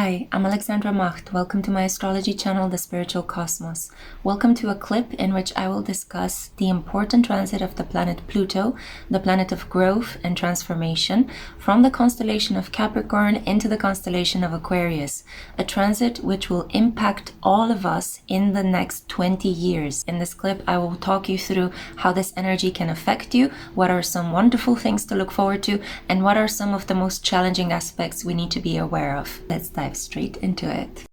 Hi, I'm Alexandra Macht. Welcome to my astrology channel, The Spiritual Cosmos. Welcome to a clip in which I will discuss the important transit of the planet Pluto, the planet of growth and transformation, from the constellation of Capricorn into the constellation of Aquarius, a transit which will impact all of us in the next 20 years. In this clip, I will talk you through how this energy can affect you, what are some wonderful things to look forward to, and what are some of the most challenging aspects we need to be aware of. Let's dive straight into it.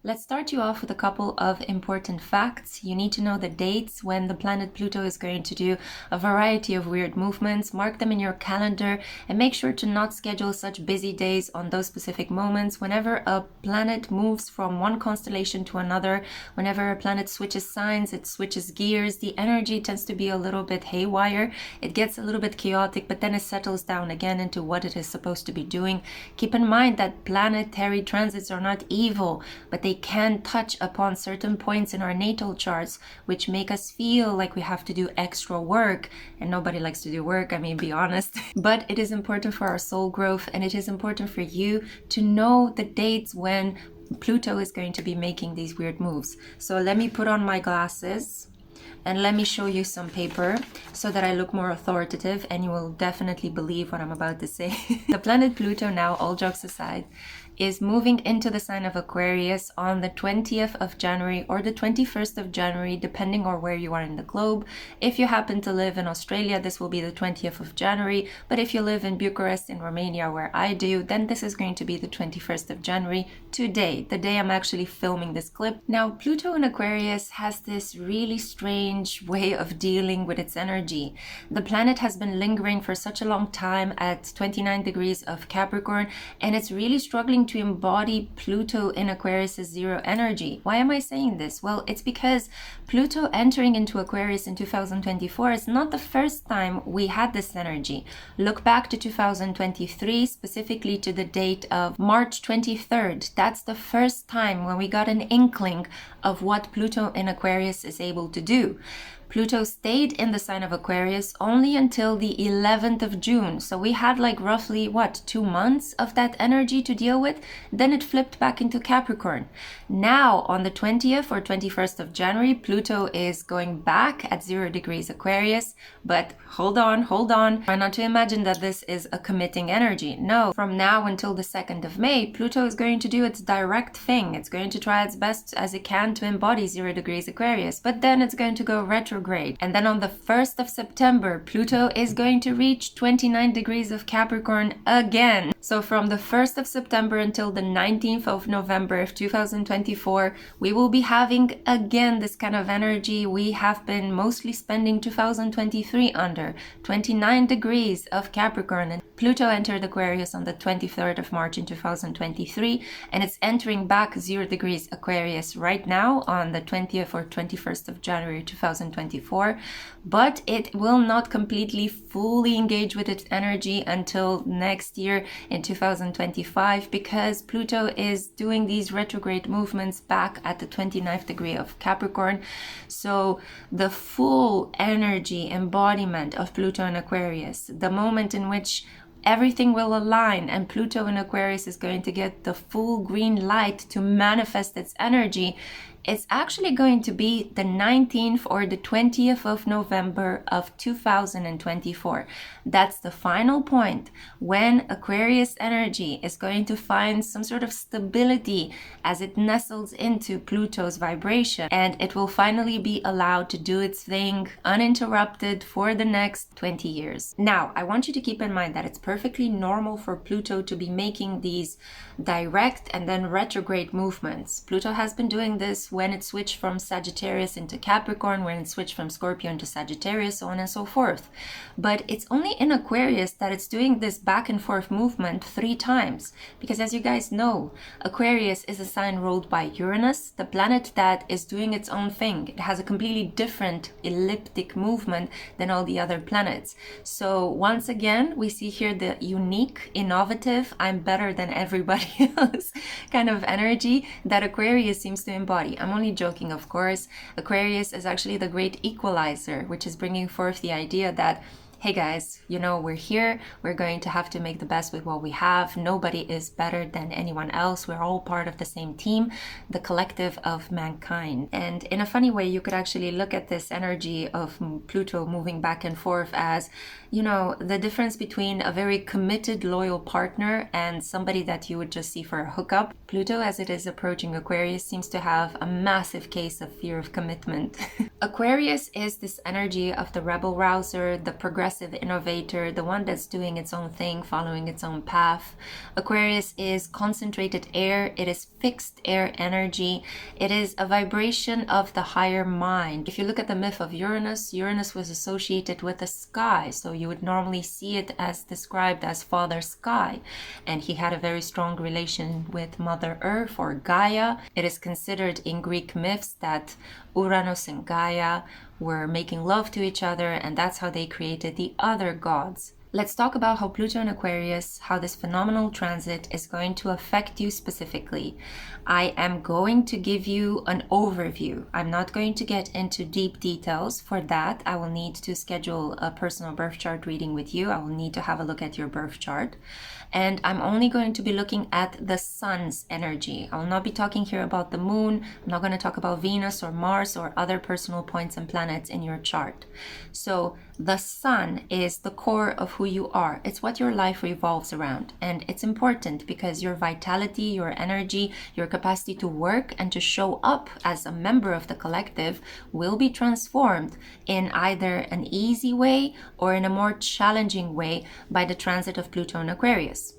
Let's start you off with a couple of important facts. You need to know the dates when the planet Pluto is going to do a variety of weird movements. Mark them in your calendar and make sure to not schedule such busy days on those specific moments. Whenever a planet moves from one constellation to another, whenever a planet switches signs, it switches gears, the energy tends to be a little bit haywire. It gets a little bit chaotic, but then it settles down again into what it is supposed to be doing. Keep in mind that planetary transits are not evil, but they can touch upon certain points in our natal charts which make us feel like we have to do extra work, and nobody likes to do work, I mean, be honest. But it is important for our soul growth, and it is important for you to know the dates when Pluto is going to be making these weird moves. So let me put on my glasses and let me show you some paper so that I look more authoritative and you will definitely believe what I'm about to say. The planet Pluto now, all jokes aside, is moving into the sign of Aquarius on the 20th of January or the 21st of January, depending on where you are in the globe. If you happen to live in Australia, this will be the 20th of January. But if you live in Bucharest in Romania, where I do, then this is going to be the 21st of January today, the day I'm actually filming this clip. Now, Pluto in Aquarius has this really strange way of dealing with its energy. The planet has been lingering for such a long time at 29 degrees of Capricorn, and it's really struggling to embody Pluto in Aquarius's zero energy. Why am I saying this? Well, it's because Pluto entering into Aquarius in 2024 is not the first time we had this energy. Look back to 2023, specifically to the date of March 23rd. That's the first time when we got an inkling of what Pluto in Aquarius is able to do. Pluto stayed in the sign of Aquarius only until the 11th of June. So we had like roughly, 2 months of that energy to deal with. Then it flipped back into Capricorn. Now on the 20th or 21st of January, Pluto is going back at 0 degrees Aquarius. But hold on. Try not to imagine that this is a committing energy. No, from now until the 2nd of May, Pluto is going to do its direct thing. It's going to try its best as it can to embody 0 degrees Aquarius. But then it's going to go retrograde. And then on the 1st of September, Pluto is going to reach 29 degrees of Capricorn again. So from the 1st of September until the 19th of November of 2024, we will be having again this kind of energy we have been mostly spending 2023 under, 29 degrees of Capricorn. And Pluto entered Aquarius on the 23rd of March in 2023, and it's entering back 0 degrees Aquarius right now on the 20th or 21st of January 2024. But it will not completely fully engage with its energy until next year in 2025, because Pluto is doing these retrograde movements back at the 29th degree of Capricorn. So the full energy embodiment of Pluto in Aquarius, the moment in which everything will align and Pluto in Aquarius is going to get the full green light to manifest its energy, it's actually going to be the 19th or the 20th of November of 2024. That's the final point when Aquarius energy is going to find some sort of stability as it nestles into Pluto's vibration, and it will finally be allowed to do its thing uninterrupted for the next 20 years. Now, I want you to keep in mind that it's perfectly normal for Pluto to be making these direct and then retrograde movements. Pluto has been doing this when it switched from Sagittarius into Capricorn, when it switched from Scorpio into Sagittarius, so on and so forth. But it's only in Aquarius that it's doing this back and forth movement 3 times. Because as you guys know, Aquarius is a sign ruled by Uranus, the planet that is doing its own thing. It has a completely different elliptic movement than all the other planets. So once again, we see here the unique, innovative, I'm better than everybody else kind of energy that Aquarius seems to embody. I'm only joking, of course. Aquarius is actually the great equalizer, which is bringing forth the idea that hey guys, you know, we're here, we're going to have to make the best with what we have. Nobody is better than anyone else. We're all part of the same team, the collective of mankind. And in a funny way, you could actually look at this energy of Pluto moving back and forth as, you know, the difference between a very committed, loyal partner and somebody that you would just see for a hookup. Pluto, as it is approaching Aquarius, seems to have a massive case of fear of commitment. Aquarius is this energy of the rebel rouser, the progressive innovator, the one that's doing its own thing, following its own path. Aquarius is concentrated air. It is fixed air energy. It is a vibration of the higher mind. If you look at the myth of Uranus, Uranus was associated with the sky, so you would normally see it as described as Father Sky, and he had a very strong relation with Mother Earth or Gaia. It is considered in Greek myths that Uranus and Gaia were making love to each other, and that's how they created the other gods. Let's talk about how Pluto in Aquarius, how this phenomenal transit is going to affect you specifically. I am going to give you an overview. I'm not going to get into deep details. For that, I will need to schedule a personal birth chart reading with you. I will need to have a look at your birth chart. And I'm only going to be looking at the sun's energy. I will not be talking here about the moon. I'm not going to talk about Venus or Mars or other personal points and planets in your chart. So the sun is the core of who you are. It's what your life revolves around. And it's important because your vitality, your energy, your capacity to work and to show up as a member of the collective will be transformed in either an easy way or in a more challenging way by the transit of Pluto in Aquarius.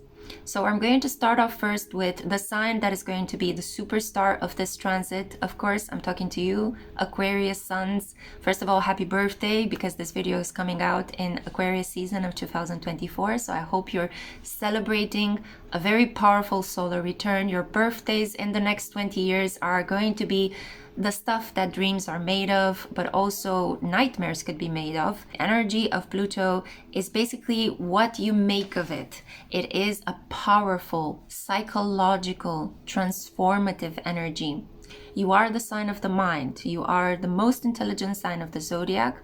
So I'm going to start off first with the sign that is going to be the superstar of this transit. Of course, I'm talking to you, Aquarius suns. First of all, happy birthday, because this video is coming out in Aquarius season of 2024. So I hope you're celebrating a very powerful solar return. Your birthdays in the next 20 years are going to be the stuff that dreams are made of, but also nightmares could be made of. The energy of Pluto is basically what you make of it. It is a powerful, psychological, transformative energy. You are the sign of the mind. You are the most intelligent sign of the zodiac,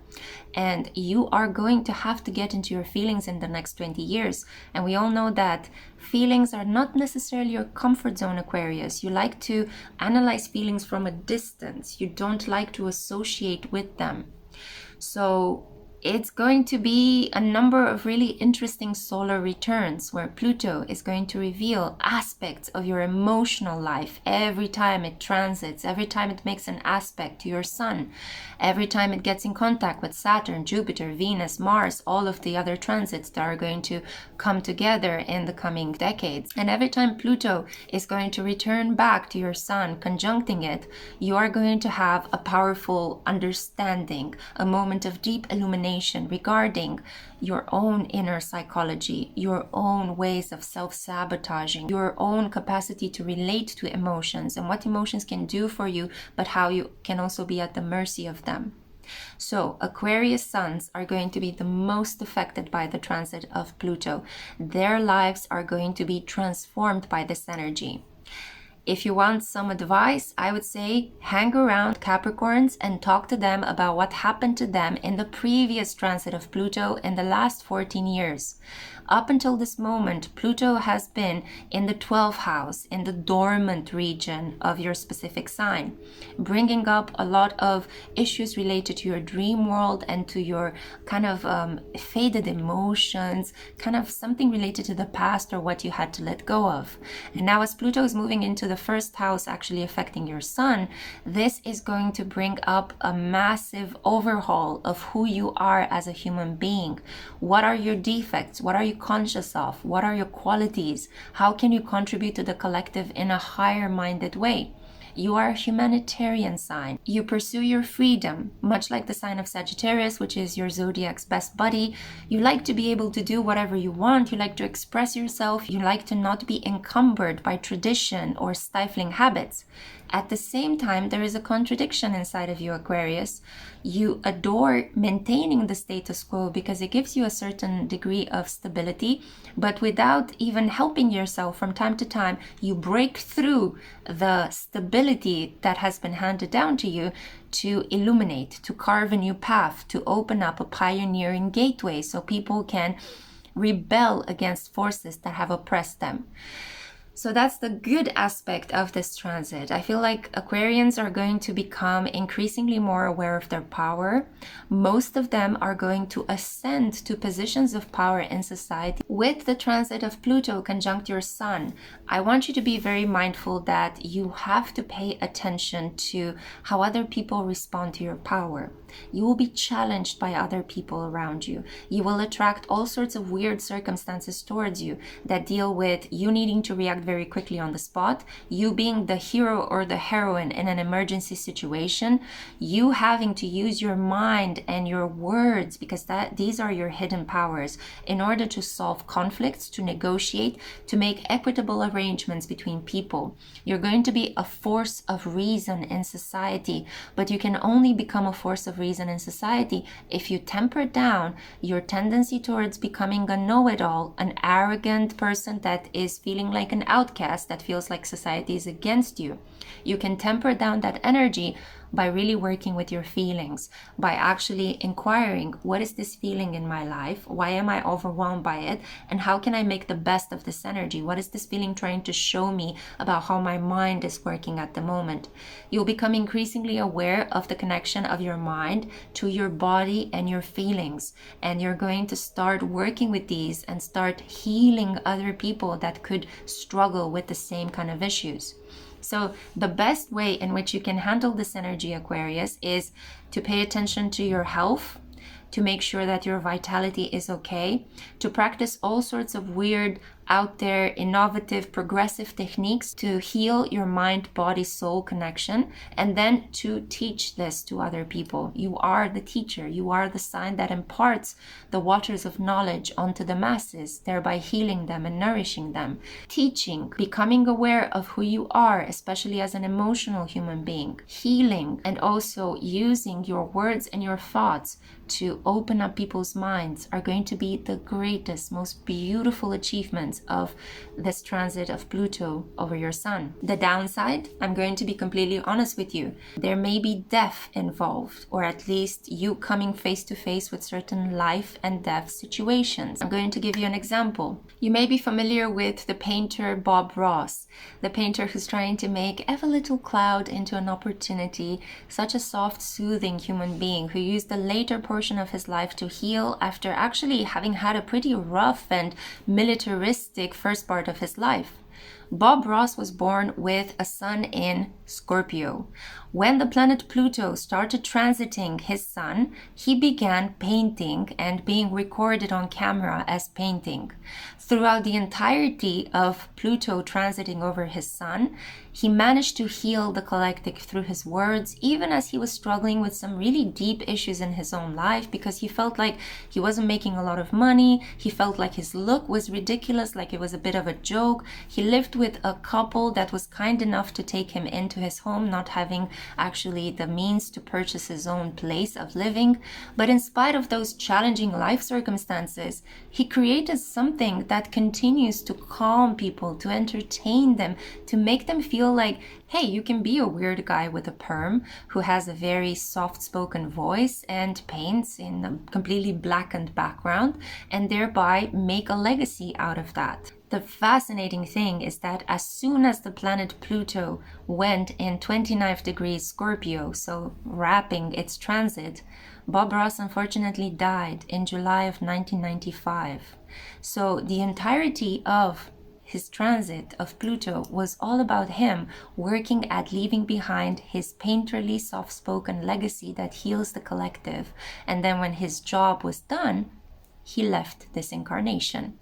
and you are going to have to get into your feelings in the next 20 years. And we all know that feelings are not necessarily your comfort zone, Aquarius. You like to analyze feelings from a distance. You don't like to associate with them. So it's going to be a number of really interesting solar returns where Pluto is going to reveal aspects of your emotional life every time it transits, every time it makes an aspect to your sun, every time it gets in contact with Saturn, Jupiter, Venus, Mars, all of the other transits that are going to come together in the coming decades. And every time Pluto is going to return back to your sun, conjuncting it, you are going to have a powerful understanding, a moment of deep illumination regarding your own inner psychology, your own ways of self-sabotaging, your own capacity to relate to emotions and what emotions can do for you, but how you can also be at the mercy of them. So Aquarius suns are going to be the most affected by the transit of Pluto. Their lives are going to be transformed by this energy. If you want some advice, I would say hang around Capricorns and talk to them about what happened to them in the previous transit of Pluto in the last 14 years. Up until this moment, Pluto has been in the 12th house, in the dormant region of your specific sign, bringing up a lot of issues related to your dream world and to your kind of faded emotions, kind of something related to the past or what you had to let go of. And now as Pluto is moving into the first house, actually affecting your sun, this is going to bring up a massive overhaul of who you are as a human being. What are your defects? What are you conscious of? What are your qualities? How can you contribute to the collective in a higher minded way? You are a humanitarian sign. You pursue your freedom, much like the sign of Sagittarius, which is your zodiac's best buddy. You like to be able to do whatever you want. You like to express yourself. You like to not be encumbered by tradition or stifling habits. At the same time, there is a contradiction inside of you, Aquarius. You adore maintaining the status quo because it gives you a certain degree of stability, but without even helping yourself, from time to time, you break through the stability that has been handed down to you to illuminate, to carve a new path, to open up a pioneering gateway so people can rebel against forces that have oppressed them. So that's the good aspect of this transit. I feel like Aquarians are going to become increasingly more aware of their power. Most of them are going to ascend to positions of power in society. With the transit of Pluto conjunct your sun, I want you to be very mindful that you have to pay attention to how other people respond to your power. You will be challenged by other people around you. You will attract all sorts of weird circumstances towards you that deal with you needing to react very quickly on the spot, you being the hero or the heroine in an emergency situation, you having to use your mind and your words, because these are your hidden powers, in order to solve conflicts, to negotiate, to make equitable arrangements between people. You're going to be a force of reason in society, but you can only become a force of reason in society if you temper down your tendency towards becoming a know-it-all, an arrogant person that is feeling like an outcast, that feels like society is against you. You can temper down that energy by really working with your feelings, by actually inquiring, what is this feeling in my life? Why am I overwhelmed by it? And how can I make the best of this energy? What is this feeling trying to show me about how my mind is working at the moment? You'll become increasingly aware of the connection of your mind to your body and your feelings. And you're going to start working with these and start healing other people that could struggle with the same kind of issues. So the best way in which you can handle this energy, Aquarius, is to pay attention to your health, to make sure that your vitality is okay, to practice all sorts of weird, out there, innovative, progressive techniques to heal your mind, body, soul connection, and then to teach this to other people. You are the teacher. You are the sign that imparts the waters of knowledge onto the masses, thereby healing them and nourishing them. Teaching, becoming aware of who you are, especially as an emotional human being. Healing, and also using your words and your thoughts to open up people's minds are going to be the greatest, most beautiful achievements of this transit of Pluto over your sun. The downside, I'm going to be completely honest with you, there may be death involved, or at least you coming face to face with certain life and death situations. I'm going to give you an example. You may be familiar with the painter Bob Ross, the painter who's trying to make every little cloud into an opportunity, such a soft, soothing human being who used the later portion of his life to heal after actually having had a pretty rough and militaristic first part of his life. Bob Ross was born with a sun in Scorpio. When the planet Pluto started transiting his sun, he began painting and being recorded on camera as painting. Throughout the entirety of Pluto transiting over his sun, he managed to heal the collective through his words, even as he was struggling with some really deep issues in his own life, because he felt like he wasn't making a lot of money. He felt like his look was ridiculous, like it was a bit of a joke. He lived with a couple that was kind enough to take him into his home, not having actually the means to purchase his own place of living. But in spite of those challenging life circumstances, he created something that continues to calm people, to entertain them, to make them feel like, hey, you can be a weird guy with a perm who has a very soft-spoken voice and paints in a completely blackened background, and thereby make a legacy out of that. The fascinating thing is that as soon as the planet Pluto went in 29th degrees Scorpio, so wrapping its transit, Bob Ross unfortunately died in July of 1995. So the entirety of his transit of Pluto was all about him working at leaving behind his painterly, soft-spoken legacy that heals the collective. And then when his job was done, he left this incarnation.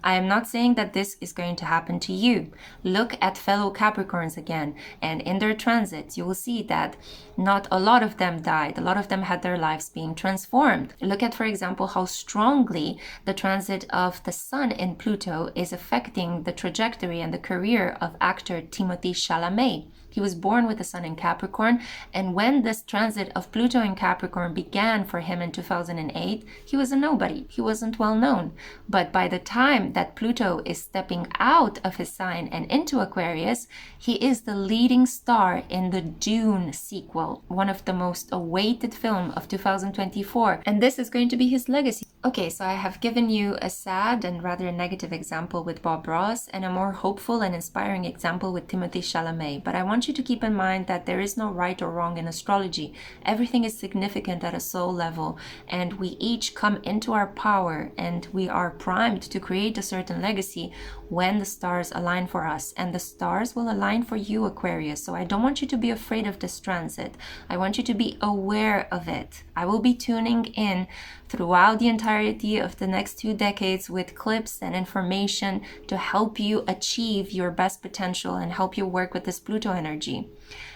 I am not saying that this is going to happen to you. Look at fellow Capricorns again, and in their transits, you will see that not a lot of them died. A lot of them had their lives being transformed. Look at, for example, how strongly the transit of the Sun in Pluto is affecting the trajectory and the career of actor Timothée Chalamet. He was born with the Sun in Capricorn, and when this transit of Pluto in Capricorn began for him in 2008, he was a nobody. He wasn't well known. But by the time that Pluto is stepping out of his sign and into Aquarius, he is the leading star in the Dune sequel, one of the most awaited film of 2024. And this is going to be his legacy. Okay, so I have given you a sad and rather negative example with Bob Ross and a more hopeful and inspiring example with Timothée Chalamet. But I want you to keep in mind that there is no right or wrong in astrology. Everything is significant at a soul level, and we each come into our power and we are primed to create a certain legacy when the stars align for us. And the stars will align for you, Aquarius. So I don't want you to be afraid of this transit. I want you to be aware of it. I will be tuning in throughout the entirety of the next 2 decades with clips and information to help you achieve your best potential and help you work with this Pluto energy.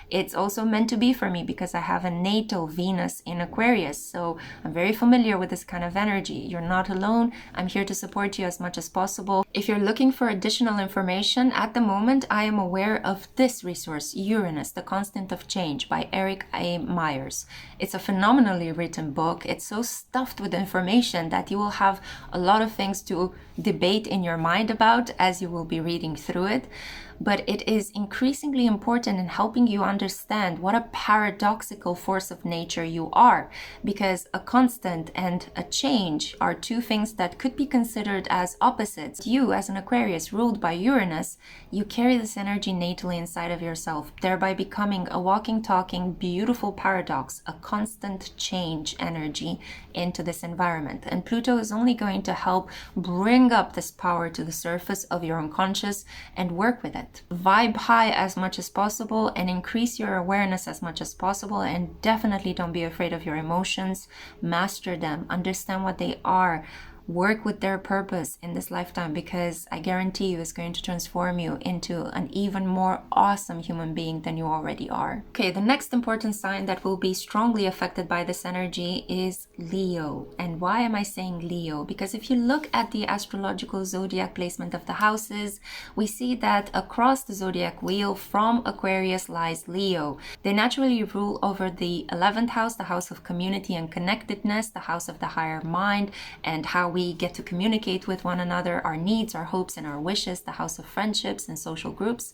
It's also meant to be for me because I have a natal Venus in Aquarius, so I'm very familiar with this kind of energy. You're not alone. I'm here to support you as much as possible. If you're looking for additional information, at the moment I am aware of this resource, Uranus, The Constant of Change by Eric A. Myers. It's a phenomenally written book. It's so stuffed with information that you will have a lot of things to debate in your mind about as you will be reading through it. But it is increasingly important in helping you understand what a paradoxical force of nature you are, because a constant and a change are 2 things that could be considered as opposites. You, as an Aquarius ruled by Uranus, you carry this energy natally inside of yourself, thereby becoming a walking, talking, beautiful paradox, a constant change energy into this environment. And Pluto is only going to help bring up this power to the surface of your unconscious and work with it. Vibe high as much as possible and increase your awareness as much as possible, and definitely don't be afraid of your emotions. Master them, understand what they are, work with their purpose in this lifetime, because I guarantee you it's going to transform you into an even more awesome human being than you already are. Okay, the next important sign that will be strongly affected by this energy is Leo. And why am I saying Leo? Because if you look at the astrological zodiac placement of the houses, we see that across the zodiac wheel from Aquarius lies Leo. They naturally rule over the 11th house, the house of community and connectedness, the house of the higher mind, and how we get to communicate with one another, our needs, our hopes, and our wishes, the house of friendships and social groups.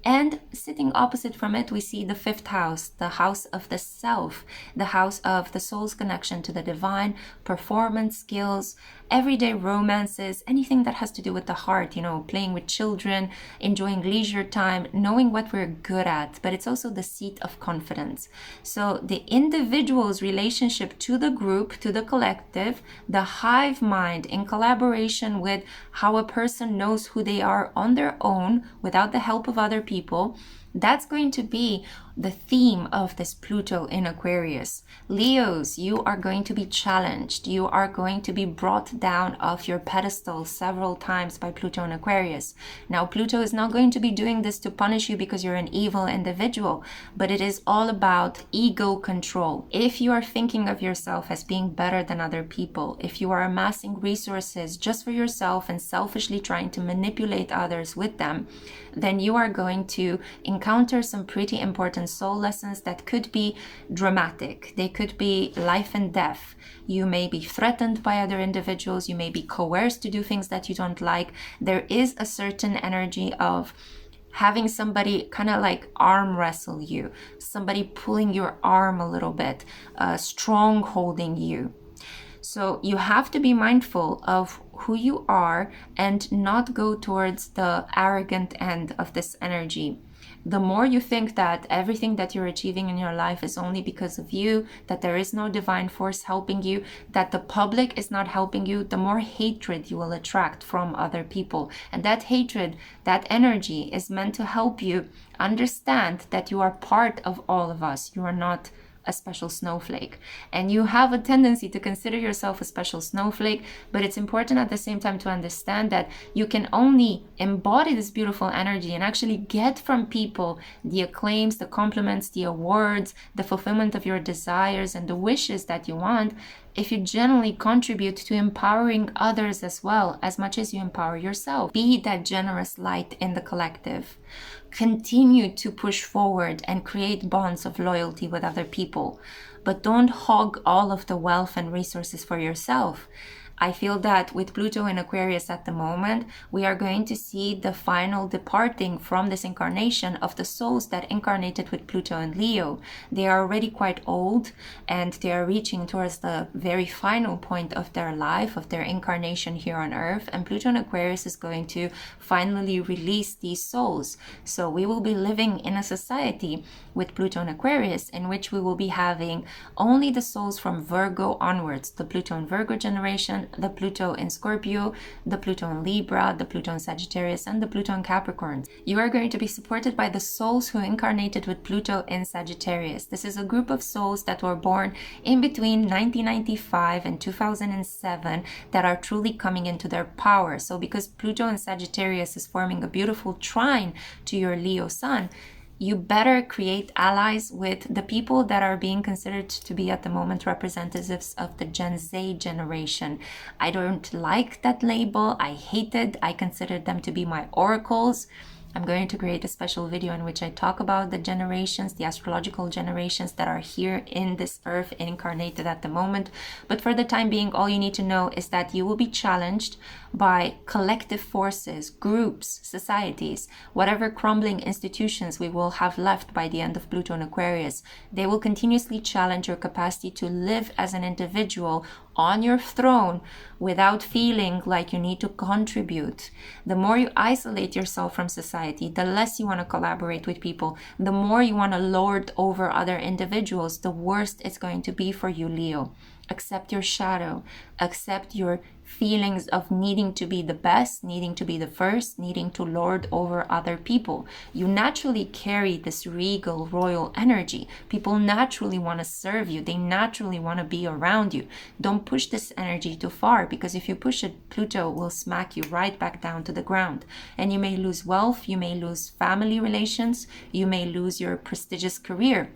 And sitting opposite from it, we see the 5th house, the house of the self, the house of the soul's connection to the divine, performance skills, everyday romances, anything that has to do with the heart, playing with children, enjoying leisure time, knowing what we're good at. But it's also the seat of confidence. So the individual's relationship to the group, to the collective, the hive mind in collaboration with how a person knows who they are on their own without the help of other people, that's going to be the theme of this Pluto in Aquarius. Leos, you are going to be challenged. You are going to be brought down off your pedestal several times by Pluto in Aquarius. Now, Pluto is not going to be doing this to punish you because you're an evil individual, but it is all about ego control. If you are thinking of yourself as being better than other people, if you are amassing resources just for yourself and selfishly trying to manipulate others with them, then you are going to encounter some pretty important soul lessons that could be dramatic. They could be life and death. You may be threatened by other individuals. You may be coerced to do things that you don't like. There is a certain energy of having somebody kind of like arm wrestle you, somebody pulling your arm a little bit, strong holding you. So you have to be mindful of who you are and not go towards the arrogant end of this energy. The more you think that everything that you're achieving in your life is only because of you, that there is no divine force helping you, that the public is not helping you, the more hatred you will attract from other people. And that hatred, that energy is meant to help you understand that you are part of all of us. You are not a special snowflake. And you have a tendency to consider yourself a special snowflake, but it's important at the same time to understand that you can only embody this beautiful energy and actually get from people the acclaims, the compliments, the awards, the fulfillment of your desires and the wishes that you want if you generally contribute to empowering others as well, as much as you empower yourself. Be that generous light in the collective. Continue to push forward and create bonds of loyalty with other people, but don't hog all of the wealth and resources for yourself. I feel that with Pluto in Aquarius at the moment, we are going to see the final departing from this incarnation of the souls that incarnated with Pluto and Leo. They are already quite old and they are reaching towards the very final point of their life, of their incarnation here on Earth. And Pluto in Aquarius is going to finally release these souls. So we will be living in a society with Pluto in Aquarius in which we will be having only the souls from Virgo onwards, the Pluto in Virgo generation, the Pluto in Scorpio, the Pluto in Libra, the Pluto in Sagittarius, and the Pluto in Capricorn. You are going to be supported by the souls who incarnated with Pluto in Sagittarius. This is a group of souls that were born in between 1995 and 2007 that are truly coming into their power. So because Pluto in Sagittarius is forming a beautiful trine to your Leo sun, you better create allies with the people that are being considered to be at the moment representatives of the Gen Z generation. I don't like that label. I hate it. I consider them to be my oracles. I'm going to create a special video in which I talk about the generations, the astrological generations that are here in this earth incarnated at the moment. But for the time being, all you need to know is that you will be challenged by collective forces, groups, societies, whatever crumbling institutions we will have left by the end of Pluto in Aquarius. They will continuously challenge your capacity to live as an individual on your throne without feeling like you need to contribute. The more you isolate yourself from society, the less you want to collaborate with people, the more you want to lord over other individuals, the worse it's going to be for you, Leo. Accept your shadow, accept your feelings of needing to be the best, needing to be the first, needing to lord over other people. You naturally carry this regal, royal energy. People naturally want to serve you. They naturally want to be around you. Don't push this energy too far, because if you push it, Pluto will smack you right back down to the ground. And you may lose wealth, you may lose family relations, you may lose your prestigious career.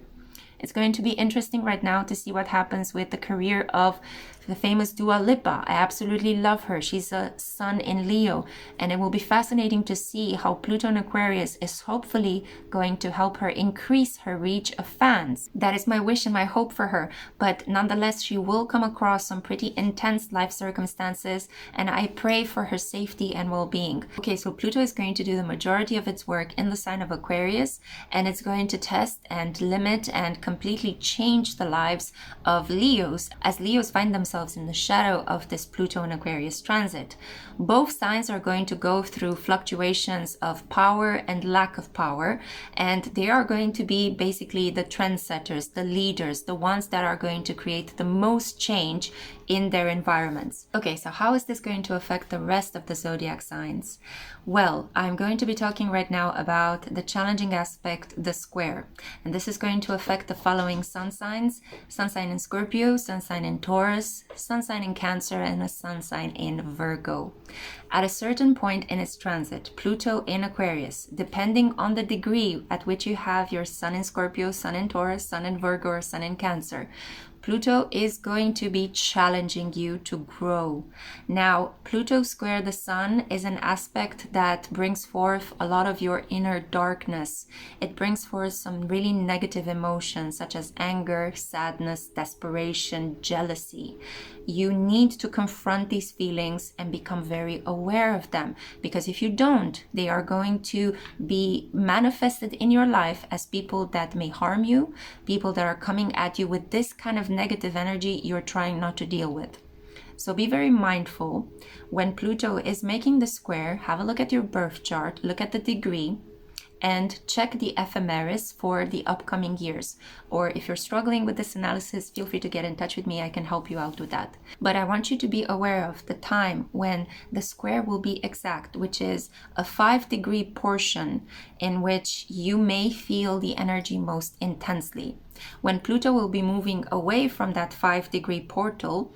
It's going to be interesting right now to see what happens with the career of the famous Dua Lipa. I absolutely love her. She's a sun in Leo, and it will be fascinating to see how Pluto in Aquarius is hopefully going to help her increase her reach of fans. That is my wish and my hope for her, but nonetheless, she will come across some pretty intense life circumstances, and I pray for her safety and well-being. Okay, so Pluto is going to do the majority of its work in the sign of Aquarius, and it's going to test and limit and completely change the lives of Leos, as Leos find themselves in the shadow of this Pluto in Aquarius transit. Both signs are going to go through fluctuations of power and lack of power, and they are going to be basically the trendsetters, the leaders, the ones that are going to create the most change in their environments. Okay, so how is this going to affect the rest of the zodiac signs? Well, I'm going to be talking right now about the challenging aspect, the square. And this is going to affect the following sun signs: sun sign in Scorpio, sun sign in Taurus, sun sign in Cancer, and a sun sign in Virgo. At a certain point in its transit, Pluto in Aquarius, depending on the degree at which you have your sun in Scorpio, sun in Taurus, sun in Virgo, or sun in Cancer, Pluto is going to be challenging you to grow. Now, Pluto square the sun is an aspect that brings forth a lot of your inner darkness. It brings forth some really negative emotions such as anger, sadness, desperation, jealousy. You need to confront these feelings and become very aware of them, because if you don't, they are going to be manifested in your life as people that may harm you, people that are coming at you with this kind of negative energy you're trying not to deal with. So be very mindful when Pluto is making the square. Have a look at your birth chart, look at the degree, and check the ephemeris for the upcoming years. Or if you're struggling with this analysis, feel free to get in touch with me. I can help you out with that. But I want you to be aware of the time when the square will be exact, which is a 5-degree portion in which you may feel the energy most intensely. When Pluto will be moving away from that 5-degree portal,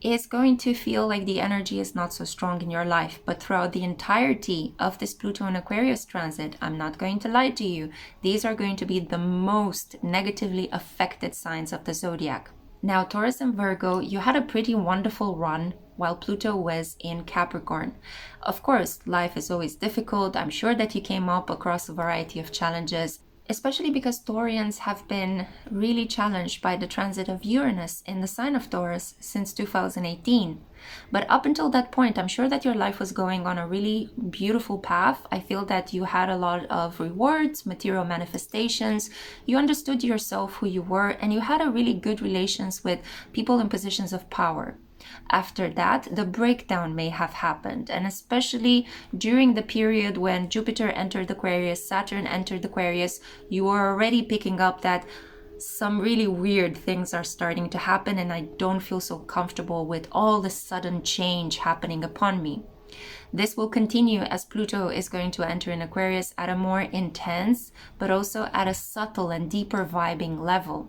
it's going to feel like the energy is not so strong in your life. But throughout the entirety of this Pluto and Aquarius transit, I'm not going to lie to you, these are going to be the most negatively affected signs of the zodiac. Now, Taurus and Virgo, you had a pretty wonderful run while Pluto was in Capricorn. Of course, life is always difficult. I'm sure that you came up across a variety of challenges, especially because Taurians have been really challenged by the transit of Uranus in the sign of Taurus since 2018. But up until that point, I'm sure that your life was going on a really beautiful path. I feel that you had a lot of rewards, material manifestations, you understood yourself, who you were, and you had a really good relations with people in positions of power. After that, the breakdown may have happened, and especially during the period when Jupiter entered Aquarius, Saturn entered Aquarius, you were already picking up that some really weird things are starting to happen, and I don't feel so comfortable with all the sudden change happening upon me. This will continue as Pluto is going to enter in Aquarius at a more intense, but also at a subtle and deeper vibing level.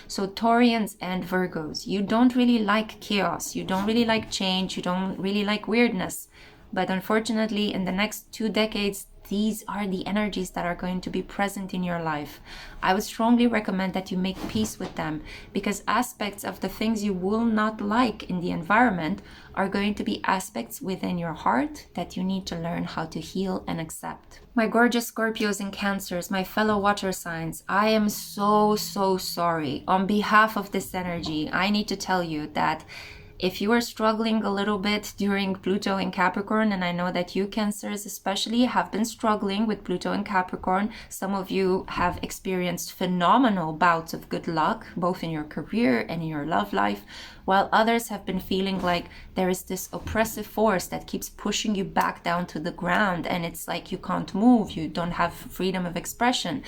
So Taurians and Virgos, you don't really like chaos, you don't really like change, you don't really like weirdness. But unfortunately, in the next 2 decades, these are the energies that are going to be present in your life. I would strongly recommend that you make peace with them, because aspects of the things you will not like in the environment are going to be aspects within your heart that you need to learn how to heal and accept. My gorgeous Scorpios and Cancers, my fellow water signs, I am so sorry. On behalf of this energy, I need to tell you that if you are struggling a little bit during Pluto in Capricorn, and I know that you Cancers especially have been struggling with Pluto in Capricorn, some of you have experienced phenomenal bouts of good luck, both in your career and in your love life, while others have been feeling like there is this oppressive force that keeps pushing you back down to the ground, and it's like you can't move, you don't have freedom of expression.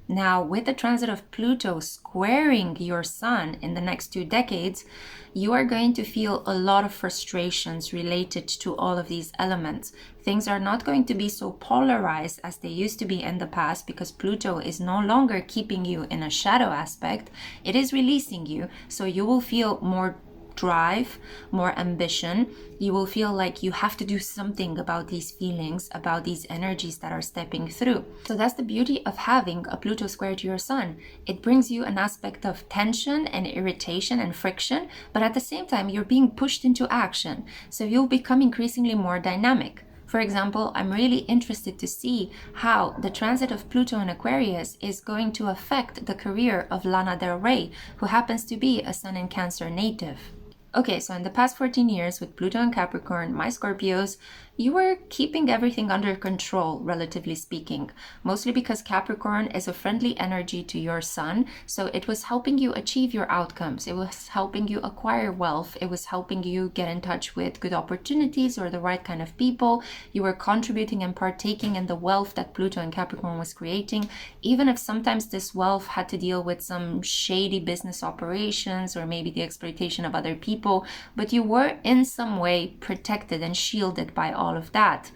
Now, with the transit of Pluto squaring your sun in the next 2 decades, you are going to feel a lot of frustrations related to all of these elements. Things are not going to be so polarized as they used to be in the past, because Pluto is no longer keeping you in a shadow aspect. It is releasing you, so you will feel more drive, more ambition. You will feel like you have to do something about these feelings, about these energies that are stepping through. So that's the beauty of having a Pluto square to your sun. It brings you an aspect of tension and irritation and friction, but at the same time, you're being pushed into action. So you'll become increasingly more dynamic. For example, I'm really interested to see how the transit of Pluto in Aquarius is going to affect the career of Lana Del Rey, who happens to be a Sun in Cancer native. Okay, so in the past 14 years with Pluto and Capricorn, my Scorpios, you were keeping everything under control, relatively speaking, mostly because Capricorn is a friendly energy to your sun, so it was helping you achieve your outcomes. It was helping you acquire wealth. It was helping you get in touch with good opportunities or the right kind of people. You were contributing and partaking in the wealth that Pluto and Capricorn was creating, even if sometimes this wealth had to deal with some shady business operations or maybe the exploitation of other people, but you were in some way protected and shielded by all of that.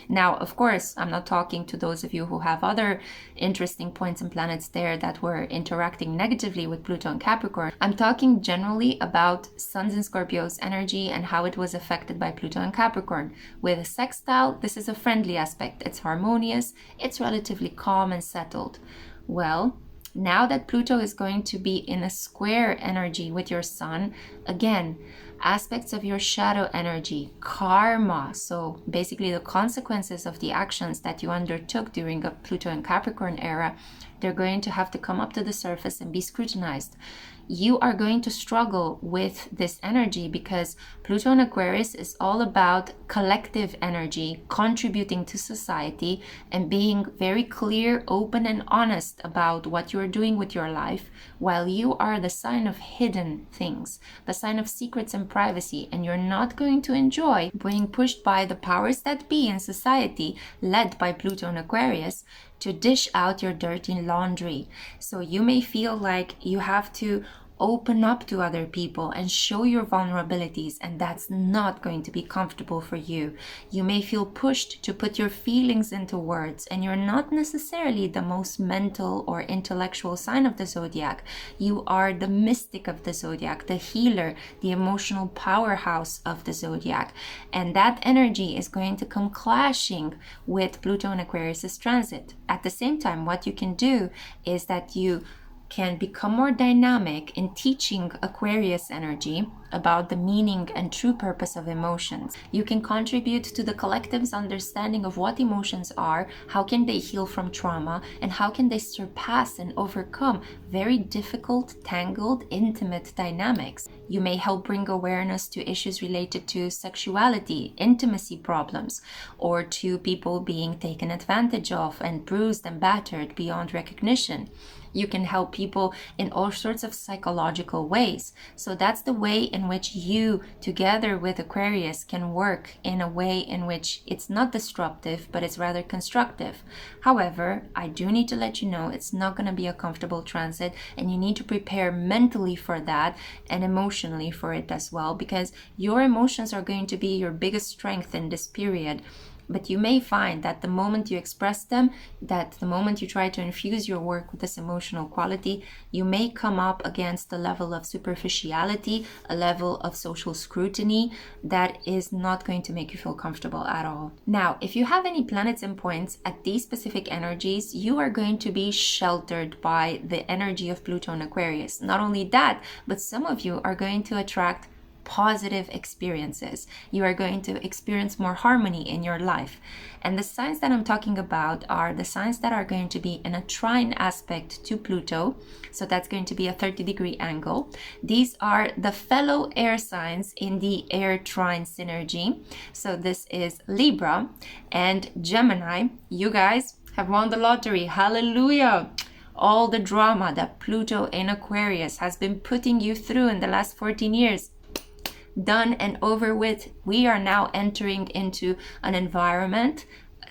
Now, of course, I'm not talking to those of you who have other interesting points and planets there that were interacting negatively with Pluto and Capricorn. I'm talking generally about Suns in Scorpio's energy and how it was affected by Pluto and Capricorn. With a sextile, this is a friendly aspect. It's harmonious, it's relatively calm and settled. Well, now that Pluto is going to be in a square energy with your sun, again, aspects of your shadow energy, karma, so basically the consequences of the actions that you undertook during the Pluto and Capricorn era, They're going to have to come up to the surface and be scrutinized. You are going to struggle with this energy because Pluto in Aquarius is all about collective energy, contributing to society, and being very clear, open, and honest about what you're doing with your life, while you are the sign of hidden things, the sign of secrets and privacy, and you're not going to enjoy being pushed by the powers that be in society, led by Pluto in Aquarius, to dish out your dirty laundry. So you may feel like you have to open up to other people and show your vulnerabilities, and that's not going to be comfortable for you. You may feel pushed to put your feelings into words, and you're not necessarily the most mental or intellectual sign of the zodiac. You are the mystic of the zodiac, the healer, the emotional powerhouse of the zodiac, and that energy is going to come clashing with Pluto in Aquarius' transit. At the same time, what you can do is that you can become more dynamic in teaching Aquarius energy about the meaning and true purpose of emotions. You can contribute to the collective's understanding of what emotions are, how can they heal from trauma, and how can they surpass and overcome very difficult, tangled, intimate dynamics. You may help bring awareness to issues related to sexuality, intimacy problems, or to people being taken advantage of and bruised and battered beyond recognition. You can help people in all sorts of psychological ways. So that's the way in which you, together with Aquarius, can work in a way in which it's not destructive, but it's rather constructive. However, I do need to let you know it's not going to be a comfortable transit, and you need to prepare mentally for that and emotionally for it as well, because your emotions are going to be your biggest strength in this period. But you may find that the moment you express them, that the moment you try to infuse your work with this emotional quality, you may come up against a level of superficiality, a level of social scrutiny that is not going to make you feel comfortable at all. Now, if you have any planets and points at these specific energies, you are going to be sheltered by the energy of Pluto in Aquarius. Not only that, but some of you are going to attract positive experiences. You are going to experience more harmony in your life. And the signs that I'm talking about are the signs that are going to be in a trine aspect to Pluto. So that's going to be a 30-degree angle. These are the fellow air signs in the air trine synergy. So this is Libra and Gemini. You guys have won the lottery. Hallelujah! All the drama that Pluto in Aquarius has been putting you through in the last 14 years, done and over with. We are now entering into an environment,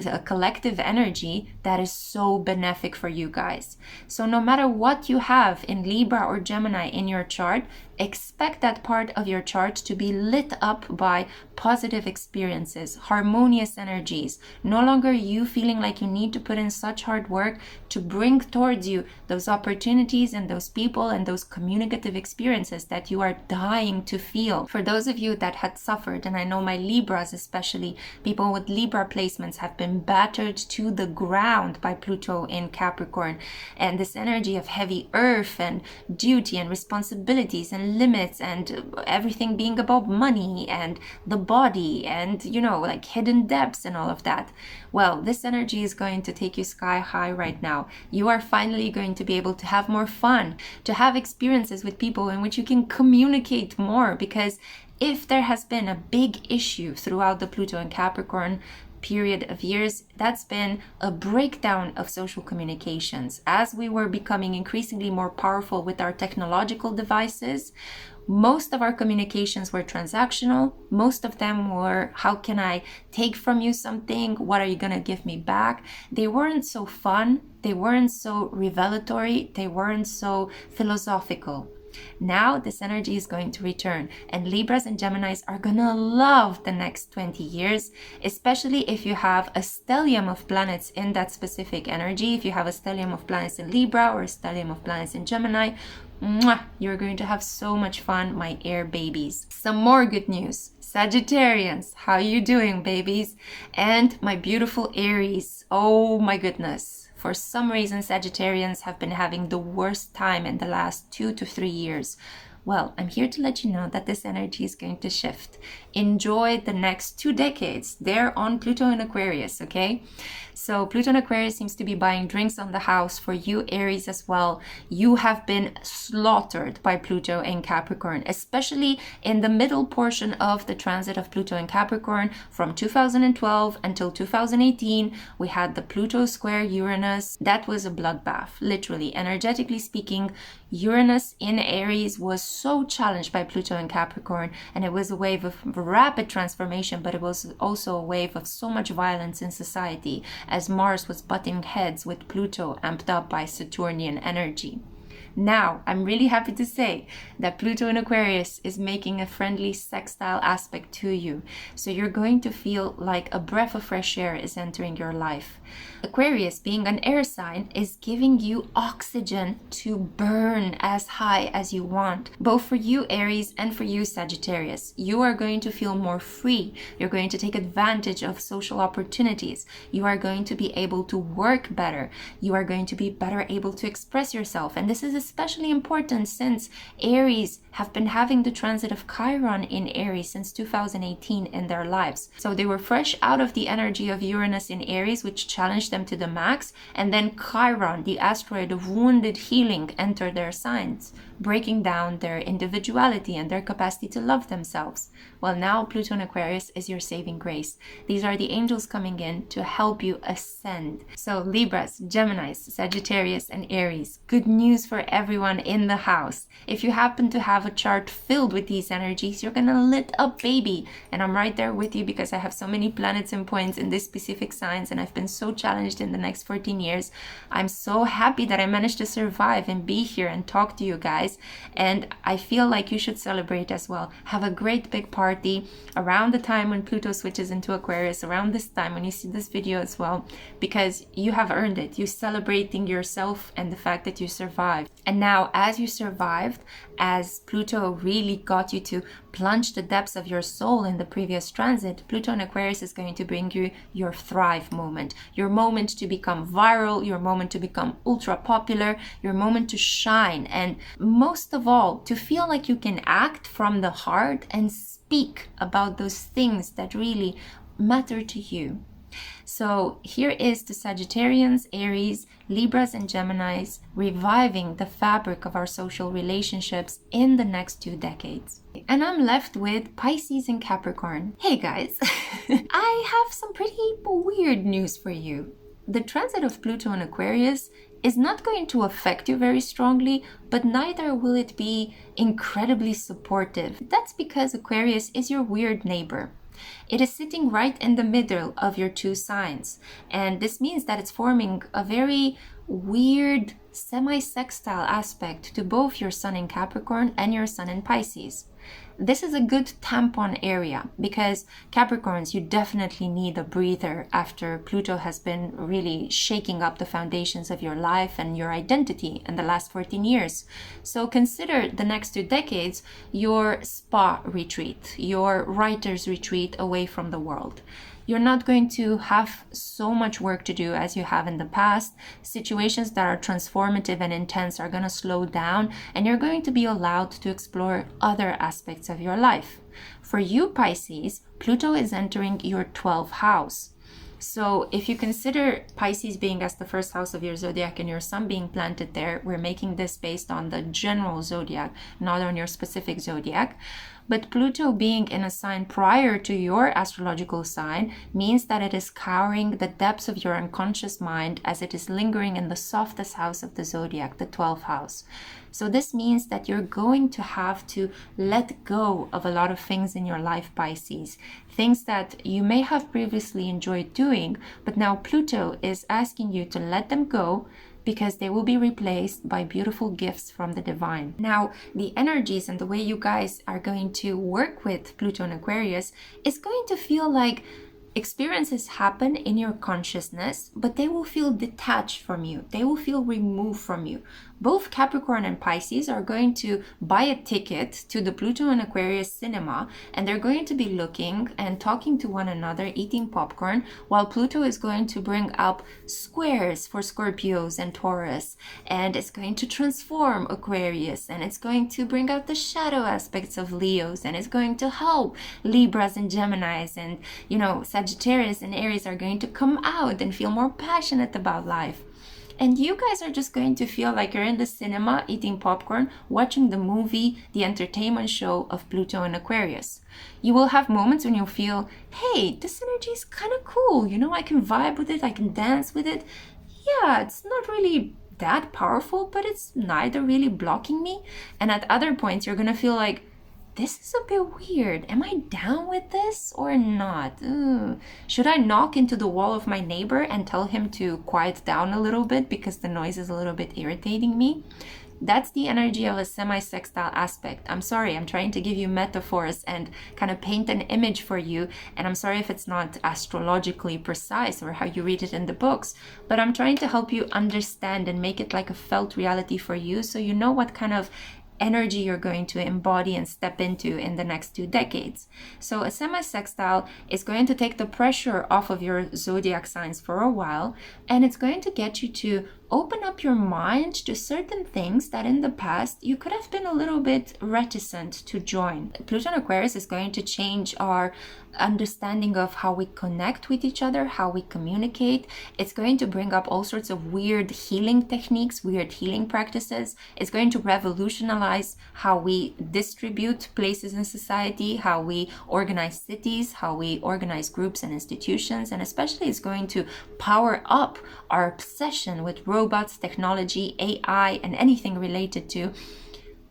a collective energy that is so benefic for you guys. So no matter what you have in Libra or Gemini in your chart, expect that part of your chart to be lit up by positive experiences, harmonious energies. No longer you feeling like you need to put in such hard work to bring towards you those opportunities and those people and those communicative experiences that you are dying to feel. For those of you that had suffered, and I know my Libras especially, people with Libra placements have been battered to the ground by Pluto in Capricorn, and this energy of heavy earth and duty and responsibilities and limits and everything being about money and the body and, you know, like hidden depths and all of that. Well, this energy is going to take you sky high right now. You are finally going to be able to have more fun, to have experiences with people in which you can communicate more, because if there has been a big issue throughout the Pluto and Capricorn period of years, that's been a breakdown of social communications. As we were becoming increasingly more powerful with our technological devices, most of our communications were transactional. Most of them were, how can I take from you something? What are you going to give me back? They weren't so fun. They weren't so revelatory. They weren't so philosophical. Now this energy is going to return, and Libras and Geminis are gonna love the next 20 years, especially if you have a stellium of planets in that specific energy. If you have a stellium of planets in Libra or a stellium of planets in Gemini, you're going to have so much fun, my air babies. Some more good news. Sagittarians, how you doing, babies? And my beautiful Aries, oh my goodness. For some reason, Sagittarians have been having the worst time in the last 2 to 3 years. Well, I'm here to let you know that this energy is going to shift. Enjoy the next 2 decades. They're on Pluto in Aquarius, okay? So Pluto in Aquarius seems to be buying drinks on the house for you, Aries, as well. You have been slaughtered by Pluto in Capricorn, especially in the middle portion of the transit of Pluto in Capricorn from 2012 until 2018. We had the Pluto square Uranus. That was a bloodbath, literally. Energetically speaking, Uranus in Aries was so challenged by Pluto in Capricorn, and it was a wave of rapid transformation, but it was also a wave of so much violence in society as Mars was butting heads with Pluto amped up by Saturnian energy. Now, I'm really happy to say that Pluto in Aquarius is making a friendly sextile aspect to you. So you're going to feel like a breath of fresh air is entering your life. Aquarius, being an air sign, is giving you oxygen to burn as high as you want. Both for you, Aries, and for you, Sagittarius. You are going to feel more free. You're going to take advantage of social opportunities. You are going to be able to work better. You are going to be better able to express yourself. And this is especially important since Aries have been having the transit of Chiron in Aries since 2018 in their lives. So they were fresh out of the energy of Uranus in Aries, which challenged them to the max, and then Chiron, the asteroid of wounded healing, entered their signs, breaking down their individuality and their capacity to love themselves. Well, now Pluto in Aquarius is your saving grace. These are the angels coming in to help you ascend. So Libras, Geminis, Sagittarius, and Aries, good news for everyone in the house. If you happen to have a chart filled with these energies, you're gonna lit up, baby. And I'm right there with you because I have so many planets and points in this specific signs, and I've been so challenged in the next 14 years. I'm so happy that I managed to survive and be here and talk to you guys. And I feel like you should celebrate as well. Have a great big party around the time when Pluto switches into Aquarius, around this time when you see this video as well, because you have earned it. You're celebrating yourself and the fact that you survived. And now, as you survived, as Pluto really got you to plunge the depths of your soul in the previous transit, Pluto in Aquarius is going to bring you your thrive moment, your moment to become viral, your moment to become ultra popular, your moment to shine, and most of all, to feel like you can act from the heart and speak about those things that really matter to you. So here is the Sagittarians, Aries, Libras, and Geminis reviving the fabric of our social relationships in the next 2 decades. And I'm left with Pisces and Capricorn. Hey guys, I have some pretty weird news for you. The transit of Pluto in Aquarius is not going to affect you very strongly, but neither will it be incredibly supportive. That's because Aquarius is your weird neighbor. It is sitting right in the middle of your 2 signs, and this means that it's forming a very weird semi-sextile aspect to both your Sun in Capricorn and your Sun in Pisces. This is a good tampon area because Capricorns, you definitely need a breather after Pluto has been really shaking up the foundations of your life and your identity in the last 14 years. So consider the next 2 decades your spa retreat, your writer's retreat away from the world. You're not going to have so much work to do as you have in the past. Situations that are transformative and intense are going to slow down, and you're going to be allowed to explore other aspects of your life. For you, Pisces, Pluto is entering your 12th house. So if you consider Pisces being as the first house of your zodiac and your sun being planted there, we're making this based on the general zodiac, not on your specific zodiac. But Pluto being in a sign prior to your astrological sign means that it is cowering the depths of your unconscious mind as it is lingering in the softest house of the zodiac, the 12th house. So this means that you're going to have to let go of a lot of things in your life, Pisces. Things that you may have previously enjoyed doing, but now Pluto is asking you to let them go, because they will be replaced by beautiful gifts from the divine. Now, the energies and the way you guys are going to work with Pluto and Aquarius is going to feel like Experiences happen in your consciousness, but they will feel detached from you. They will feel removed from you. Both Capricorn and Pisces are going to buy a ticket to the Pluto and Aquarius cinema, and they're going to be looking and talking to one another, eating popcorn, while Pluto is going to bring up squares for Scorpios and Taurus, and it's going to transform Aquarius, and it's going to bring out the shadow aspects of Leos, and it's going to help Libras and Geminis, and Sagittarius and Aries are going to come out and feel more passionate about life. And you guys are just going to feel like you're in the cinema eating popcorn, watching the movie, the entertainment show of Pluto and Aquarius. You will have moments when you'll feel, hey, this energy is kind of cool. I can vibe with it. I can dance with it. Yeah, it's not really that powerful, but it's neither really blocking me. And at other points, you're going to feel like, this is a bit weird. Am I down with this or not? Should I knock into the wall of my neighbor and tell him to quiet down a little bit because the noise is a little bit irritating me? That's the energy of a semi-sextile aspect. I'm sorry, I'm trying to give you metaphors and kind of paint an image for you. And I'm sorry if it's not astrologically precise or how you read it in the books, but I'm trying to help you understand and make it like a felt reality for you, so you know what kind of energy you're going to embody and step into in the next 2 decades. So a semi-sextile is going to take the pressure off of your zodiac signs for a while, and it's going to get you to open up your mind to certain things that in the past you could have been a little bit reticent to join. Pluto and Aquarius is going to change our understanding of how we connect with each other, how we communicate. It's going to bring up all sorts of weird healing techniques, weird healing practices. It's going to revolutionize how we distribute places in society, how we organize cities, how we organize groups and institutions, and especially it's going to power up our obsession with robots, technology, AI, and anything related to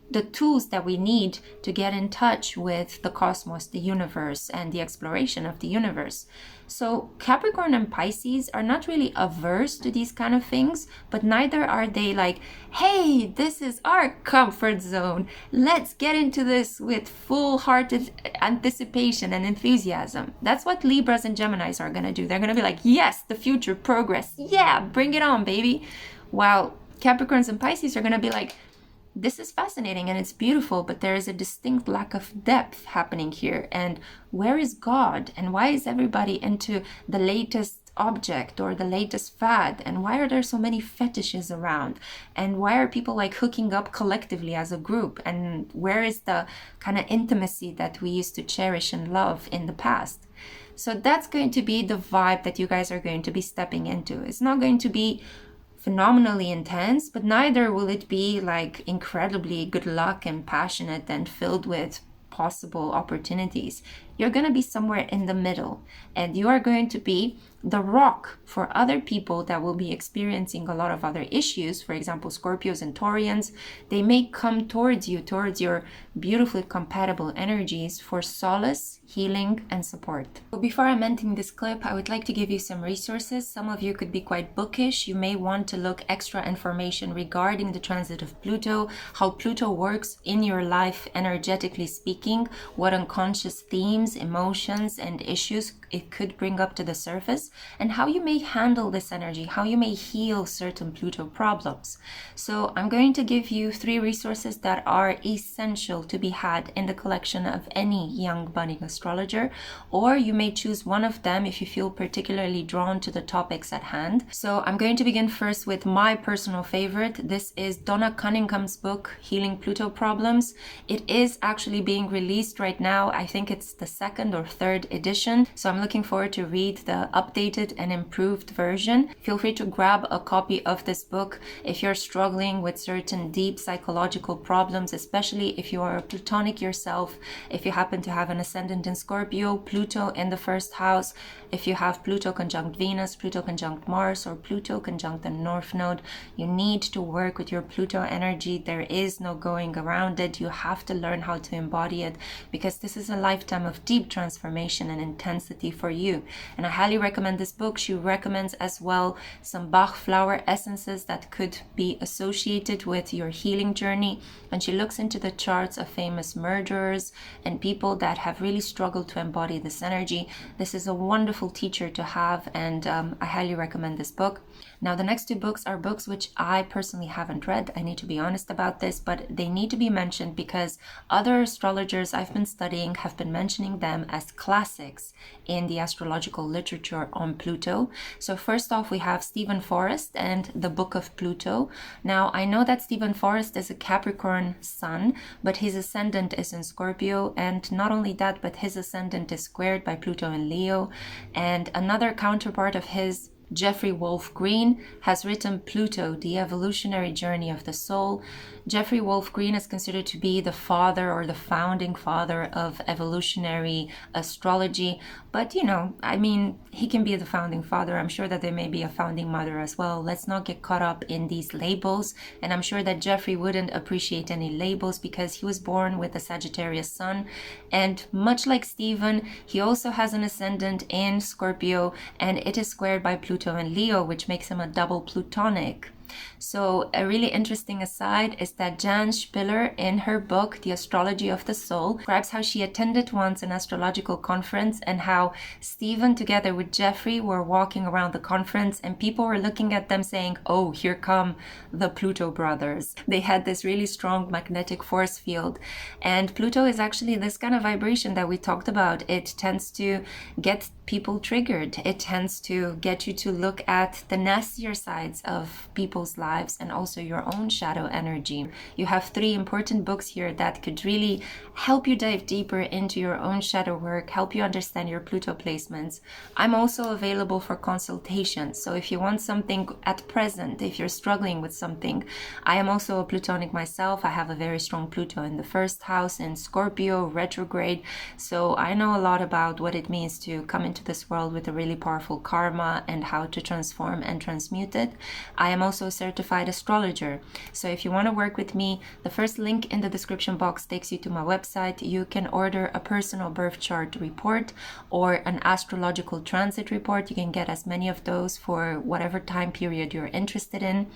the tools that we need to get in touch with the cosmos, the universe, and the exploration of the universe. So Capricorn and Pisces are not really averse to these kind of things, but neither are they like, hey, this is our comfort zone. Let's get into this with full-hearted anticipation and enthusiasm. That's what Libras and Geminis are going to do. They're going to be like, yes, the future, progress. Yeah, bring it on, baby. While Capricorns and Pisces are going to be like, this is fascinating and it's beautiful, but there is a distinct lack of depth happening here. And where is God? And why is everybody into the latest object or the latest fad? And why are there so many fetishes around? And why are people like hooking up collectively as a group? And where is the kind of intimacy that we used to cherish and love in the past? So that's going to be the vibe that you guys are going to be stepping into. It's not going to be phenomenally intense, but neither will it be like incredibly good luck and passionate and filled with possible opportunities. You're going to be somewhere in the middle, and you are going to be the rock for other people that will be experiencing a lot of other issues. For example, Scorpios and Taurians, they may come towards you, towards your beautifully compatible energies for solace, healing, and support. So before I'm ending this clip, I would like to give you some resources. Some of you could be quite bookish. You may want to look extra information regarding the transit of Pluto, how Pluto works in your life energetically speaking, what unconscious themes, emotions, and issues it could bring up to the surface, and how you may handle this energy, how you may heal certain Pluto problems. So I'm going to give you 3 resources that are essential to be had in the collection of any young budding astrologer, or you may choose one of them if you feel particularly drawn to the topics at hand. So I'm going to begin first with my personal favorite. This is Donna Cunningham's book, Healing Pluto Problems. It is actually being released right now. I think it's the 2nd or 3rd edition. So I'm looking forward to read the updated and improved version. Feel free to grab a copy of this book if you're struggling with certain deep psychological problems, especially if you are a Plutonic yourself, if you happen to have an ascendant in Scorpio, Pluto in the 1st house, if you have Pluto conjunct Venus, Pluto conjunct Mars, or Pluto conjunct the North Node. You need to work with your Pluto energy. There is no going around it. You have to learn how to embody it, because this is a lifetime of deep transformation and intensity for you. And I highly recommend this book. She recommends as well some Bach flower essences that could be associated with your healing journey, and she looks into the charts of famous murderers and people that have really struggled to embody this energy. This is a wonderful wonderful teacher to have, and I highly recommend this book. Now, the next 2 books are books which I personally haven't read. I need to be honest about this, but they need to be mentioned because other astrologers I've been studying have been mentioning them as classics in the astrological literature on Pluto. So first off, we have Stephen Forrest and the Book of Pluto. Now, I know that Stephen Forrest is a Capricorn sun, but his ascendant is in Scorpio, and not only that, but his ascendant is squared by Pluto in Leo. And another counterpart of his, Jeffrey Wolf Green, has written Pluto, the Evolutionary Journey of the Soul. Jeffrey Wolf Green is considered to be the father or the founding father of evolutionary astrology. But, you know, I mean, he can be the founding father. I'm sure that there may be a founding mother as well. Let's not get caught up in these labels. And I'm sure that Jeffrey wouldn't appreciate any labels because he was born with a Sagittarius sun. And much like Stephen, he also has an ascendant in Scorpio, and it is squared by Pluto and Leo, which makes him a double Plutonic. So a really interesting aside is that Jan Spiller, in her book, The Astrology of the Soul, describes how she attended once an astrological conference and how Stephen together with Jeffrey were walking around the conference and people were looking at them saying, oh, here come the Pluto brothers. They had this really strong magnetic force field. And Pluto is actually this kind of vibration that we talked about. It tends to get people triggered. It tends to get you to look at the nastier sides of people's lives and also your own shadow energy. You have 3 important books here that could really help you dive deeper into your own shadow work, help you understand your Pluto placements. I'm also available for consultations. So if you want something at present, if you're struggling with something, I am also a Plutonic myself. I have a very strong Pluto in the 1st house in Scorpio retrograde. So I know a lot about what it means to come into this world with a really powerful karma and how to transform and transmute it. I am also a certified astrologer. So if you want to work with me, the first link in the description box takes you to my website. You can order a personal birth chart report or an astrological transit report. You can get as many of those for whatever time period you're interested in.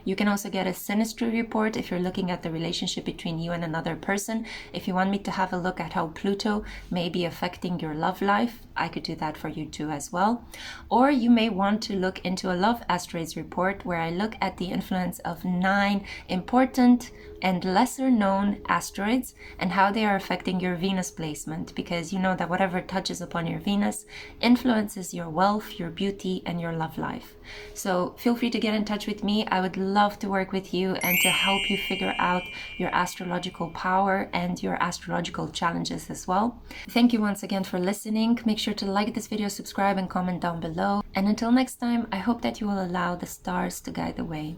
You can also get a synastry report if you're looking at the relationship between you and another person. If you want me to have a look at how Pluto may be affecting your love life, I could do that for you too as well. Or you may want to look into a love asteroids report where I look at the influence of 9 important and lesser known asteroids and how they are affecting your Venus placement, because you know that whatever touches upon your Venus influences your wealth, your beauty, and your love life. So feel free to get in touch with me. I would love to work with you and to help you figure out your astrological power and your astrological challenges as well. Thank you once again for listening. Make sure to like this video, subscribe, and comment down below. And until next time, I hope that you will allow the stars to guide the way.